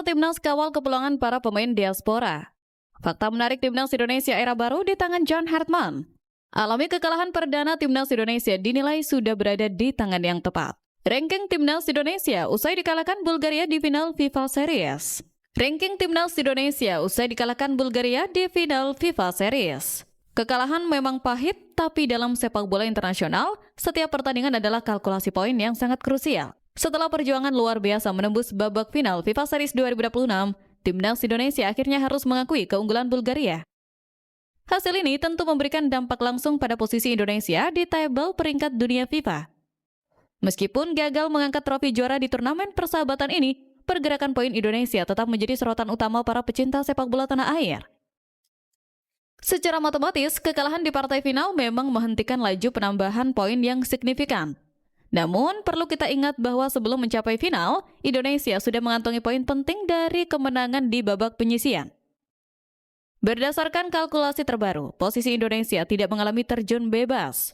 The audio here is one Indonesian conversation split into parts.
Timnas kawal kepulangan para pemain diaspora. Fakta menarik Timnas Indonesia era baru di tangan John Hartman. Alami kekalahan perdana Timnas Indonesia dinilai sudah berada di tangan yang tepat. Ranking Timnas Indonesia usai dikalahkan Bulgaria di final FIFA Series. Ranking Timnas Indonesia usai dikalahkan Bulgaria di final FIFA Series. Kekalahan memang pahit, tapi dalam sepak bola internasional, setiap pertandingan adalah kalkulasi poin yang sangat krusial. Setelah perjuangan luar biasa menembus babak final FIFA Series 2026, Timnas Indonesia akhirnya harus mengakui keunggulan Bulgaria. Hasil ini tentu memberikan dampak langsung pada posisi Indonesia di tabel peringkat dunia FIFA. Meskipun gagal mengangkat trofi juara di turnamen persahabatan ini, pergerakan poin Indonesia tetap menjadi sorotan utama para pecinta sepak bola tanah air. Secara matematis, kekalahan di partai final memang menghentikan laju penambahan poin yang signifikan. Namun, perlu kita ingat bahwa sebelum mencapai final, Indonesia sudah mengantongi poin penting dari kemenangan di babak penyisian. Berdasarkan kalkulasi terbaru, posisi Indonesia tidak mengalami terjun bebas.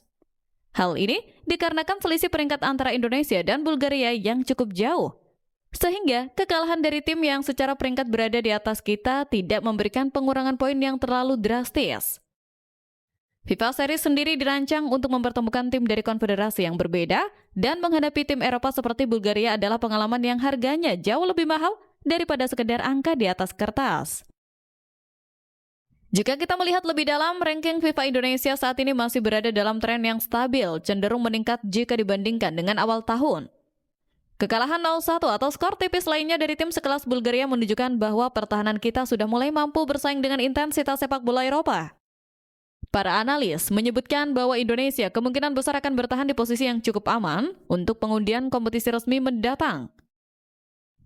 Hal ini dikarenakan selisih peringkat antara Indonesia dan Bulgaria yang cukup jauh. Sehingga kekalahan dari tim yang secara peringkat berada di atas kita tidak memberikan pengurangan poin yang terlalu drastis. FIFA Series sendiri dirancang untuk mempertemukan tim dari konfederasi yang berbeda, dan menghadapi tim Eropa seperti Bulgaria adalah pengalaman yang harganya jauh lebih mahal daripada sekedar angka di atas kertas. Jika kita melihat lebih dalam, ranking FIFA Indonesia saat ini masih berada dalam tren yang stabil, cenderung meningkat jika dibandingkan dengan awal tahun. Kekalahan 0-1 atau skor tipis lainnya dari tim sekelas Bulgaria menunjukkan bahwa pertahanan kita sudah mulai mampu bersaing dengan intensitas sepak bola Eropa. Para analis menyebutkan bahwa Indonesia kemungkinan besar akan bertahan di posisi yang cukup aman untuk pengundian kompetisi resmi mendatang.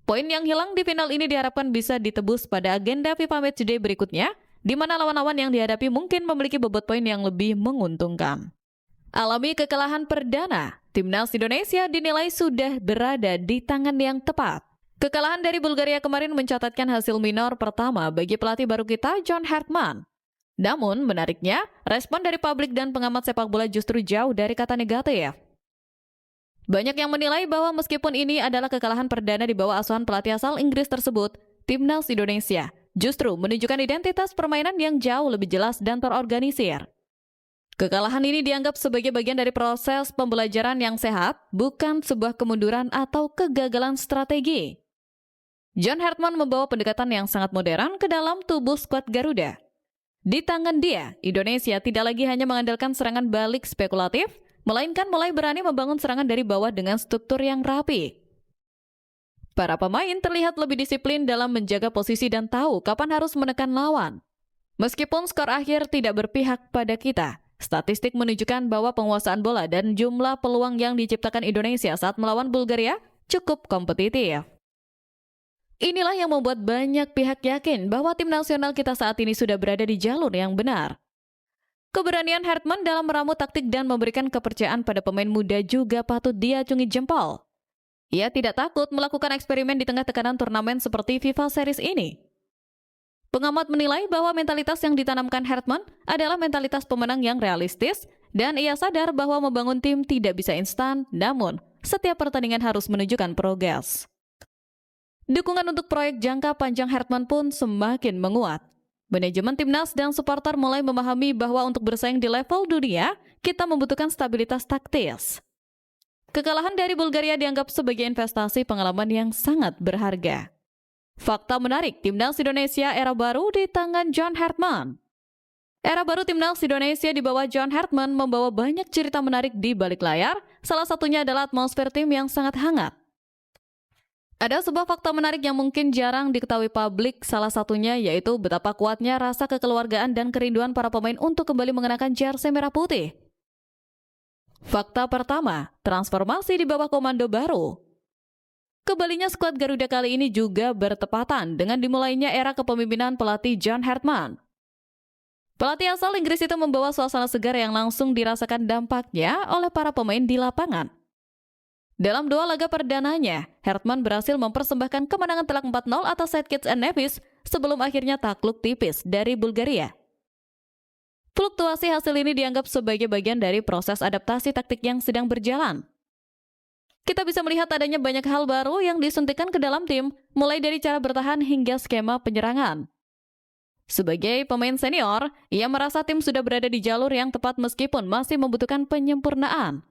Poin yang hilang di final ini diharapkan bisa ditebus pada agenda FIFA Matchday berikutnya, di mana lawan-lawan yang dihadapi mungkin memiliki bobot poin yang lebih menguntungkan. Alami kekalahan perdana, Timnas Indonesia dinilai sudah berada di tangan yang tepat. Kekalahan dari Bulgaria kemarin mencatatkan hasil minor pertama bagi pelatih baru kita, John Hartman. Namun, menariknya, respon dari publik dan pengamat sepak bola justru jauh dari kata negatif. Banyak yang menilai bahwa meskipun ini adalah kekalahan perdana di bawah asuhan pelatih asal Inggris tersebut, Timnas Indonesia justru menunjukkan identitas permainan yang jauh lebih jelas dan terorganisir. Kekalahan ini dianggap sebagai bagian dari proses pembelajaran yang sehat, bukan sebuah kemunduran atau kegagalan strategi. John Hartman membawa pendekatan yang sangat modern ke dalam tubuh skuad Garuda. Di tangan dia, Indonesia tidak lagi hanya mengandalkan serangan balik spekulatif, melainkan mulai berani membangun serangan dari bawah dengan struktur yang rapi. Para pemain terlihat lebih disiplin dalam menjaga posisi dan tahu kapan harus menekan lawan. Meskipun skor akhir tidak berpihak pada kita, statistik menunjukkan bahwa penguasaan bola dan jumlah peluang yang diciptakan Indonesia saat melawan Bulgaria cukup kompetitif. Inilah yang membuat banyak pihak yakin bahwa tim nasional kita saat ini sudah berada di jalur yang benar. Keberanian Hartman dalam meramu taktik dan memberikan kepercayaan pada pemain muda juga patut diacungi jempol. Ia tidak takut melakukan eksperimen di tengah tekanan turnamen seperti FIFA Series ini. Pengamat menilai bahwa mentalitas yang ditanamkan Hartman adalah mentalitas pemenang yang realistis, dan ia sadar bahwa membangun tim tidak bisa instan, namun setiap pertandingan harus menunjukkan progres. Dukungan untuk proyek jangka panjang Hartman pun semakin menguat. Manajemen timnas dan supporter mulai memahami bahwa untuk bersaing di level dunia, kita membutuhkan stabilitas taktis. Kekalahan dari Bulgaria dianggap sebagai investasi pengalaman yang sangat berharga. Fakta menarik, Timnas Indonesia era baru di tangan John Hartman. Era baru Timnas Indonesia di bawah John Hartman membawa banyak cerita menarik di balik layar, salah satunya adalah atmosfer tim yang sangat hangat. Ada sebuah fakta menarik yang mungkin jarang diketahui publik, salah satunya yaitu betapa kuatnya rasa kekeluargaan dan kerinduan para pemain untuk kembali mengenakan jersey merah putih. Fakta pertama, transformasi di bawah komando baru. Kembalinya skuad Garuda kali ini juga bertepatan dengan dimulainya era kepemimpinan pelatih John Hartman. Pelatih asal Inggris itu membawa suasana segar yang langsung dirasakan dampaknya oleh para pemain di lapangan. Dalam 2 laga perdananya, Hartman berhasil mempersembahkan kemenangan telak 4-0 atas St. Kitts and Nevis sebelum akhirnya takluk tipis dari Bulgaria. Fluktuasi hasil ini dianggap sebagai bagian dari proses adaptasi taktik yang sedang berjalan. Kita bisa melihat adanya banyak hal baru yang disuntikan ke dalam tim, mulai dari cara bertahan hingga skema penyerangan. Sebagai pemain senior, ia merasa tim sudah berada di jalur yang tepat meskipun masih membutuhkan penyempurnaan.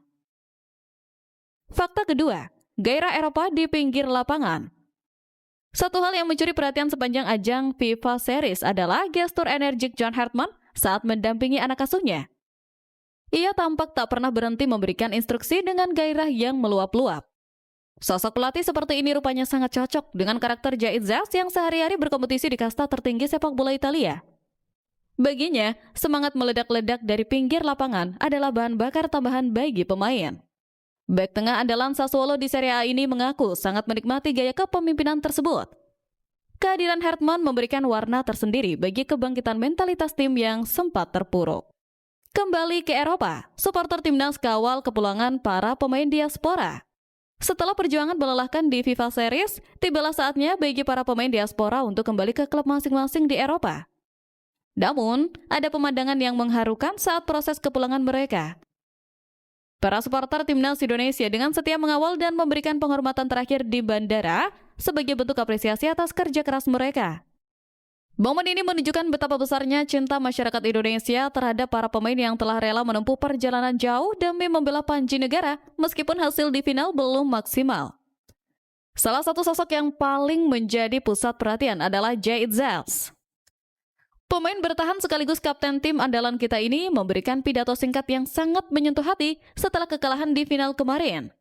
Fakta kedua, gairah Eropa di pinggir lapangan. Satu hal yang mencuri perhatian sepanjang ajang FIFA Series adalah gestur energik John Hartman saat mendampingi anak asuhnya. Ia tampak tak pernah berhenti memberikan instruksi dengan gairah yang meluap-luap. Sosok pelatih seperti ini rupanya sangat cocok dengan karakter Jait Zels yang sehari-hari berkompetisi di kasta tertinggi sepak bola Italia. Baginya, semangat meledak-ledak dari pinggir lapangan adalah bahan bakar tambahan bagi pemain. Bek tengah andalan Sassuolo di Serie A ini mengaku sangat menikmati gaya kepemimpinan tersebut. Kehadiran Hartman memberikan warna tersendiri bagi kebangkitan mentalitas tim yang sempat terpuruk. Kembali ke Eropa, supporter timnas kawal kepulangan para pemain diaspora. Setelah perjuangan melelahkan di FIFA Series, tibalah saatnya bagi para pemain diaspora untuk kembali ke klub masing-masing di Eropa. Namun, ada pemandangan yang mengharukan saat proses kepulangan mereka. Para supporter timnas Indonesia dengan setia mengawal dan memberikan penghormatan terakhir di bandara sebagai bentuk apresiasi atas kerja keras mereka. Momen ini menunjukkan betapa besarnya cinta masyarakat Indonesia terhadap para pemain yang telah rela menempuh perjalanan jauh demi membela panji negara meskipun hasil di final belum maksimal. Salah satu sosok yang paling menjadi pusat perhatian adalah Jait Zels. Pemain bertahan sekaligus kapten tim andalan kita ini memberikan pidato singkat yang sangat menyentuh hati setelah kekalahan di final kemarin.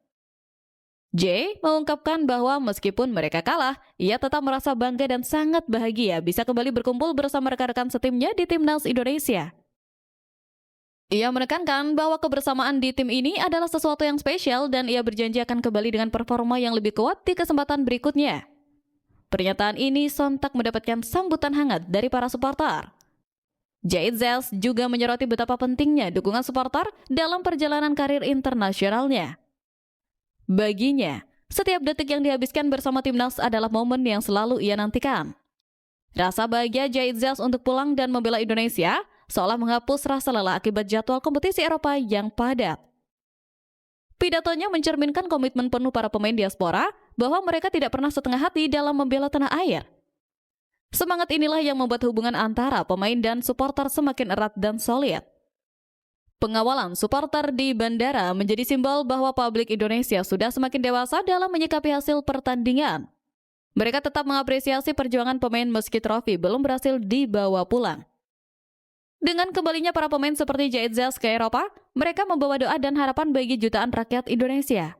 J mengungkapkan bahwa meskipun mereka kalah, ia tetap merasa bangga dan sangat bahagia bisa kembali berkumpul bersama rekan-rekan setimnya di timnas Indonesia. Ia menekankan bahwa kebersamaan di tim ini adalah sesuatu yang spesial dan ia berjanji akan kembali dengan performa yang lebih kuat di kesempatan berikutnya. Pernyataan ini sontak mendapatkan sambutan hangat dari para supporter. Jait Zels juga menyoroti betapa pentingnya dukungan supporter dalam perjalanan karir internasionalnya. Baginya, setiap detik yang dihabiskan bersama timnas adalah momen yang selalu ia nantikan. Rasa bahagia Jait Zels untuk pulang dan membela Indonesia seolah menghapus rasa lelah akibat jadwal kompetisi Eropa yang padat. Pidatonya mencerminkan komitmen penuh para pemain diaspora bahwa mereka tidak pernah setengah hati dalam membela tanah air. Semangat inilah yang membuat hubungan antara pemain dan supporter semakin erat dan solid. Pengawalan supporter di bandara menjadi simbol bahwa publik Indonesia sudah semakin dewasa dalam menyikapi hasil pertandingan. Mereka tetap mengapresiasi perjuangan pemain meski trofi belum berhasil dibawa pulang. Dengan kembalinya para pemain seperti Jait Zels ke Eropa, mereka membawa doa dan harapan bagi jutaan rakyat Indonesia.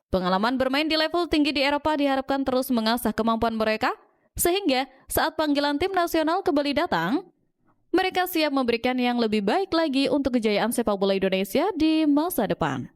Pengalaman bermain di level tinggi di Eropa diharapkan terus mengasah kemampuan mereka, sehingga saat panggilan tim nasional kembali datang, mereka siap memberikan yang lebih baik lagi untuk kejayaan sepak bola Indonesia di masa depan.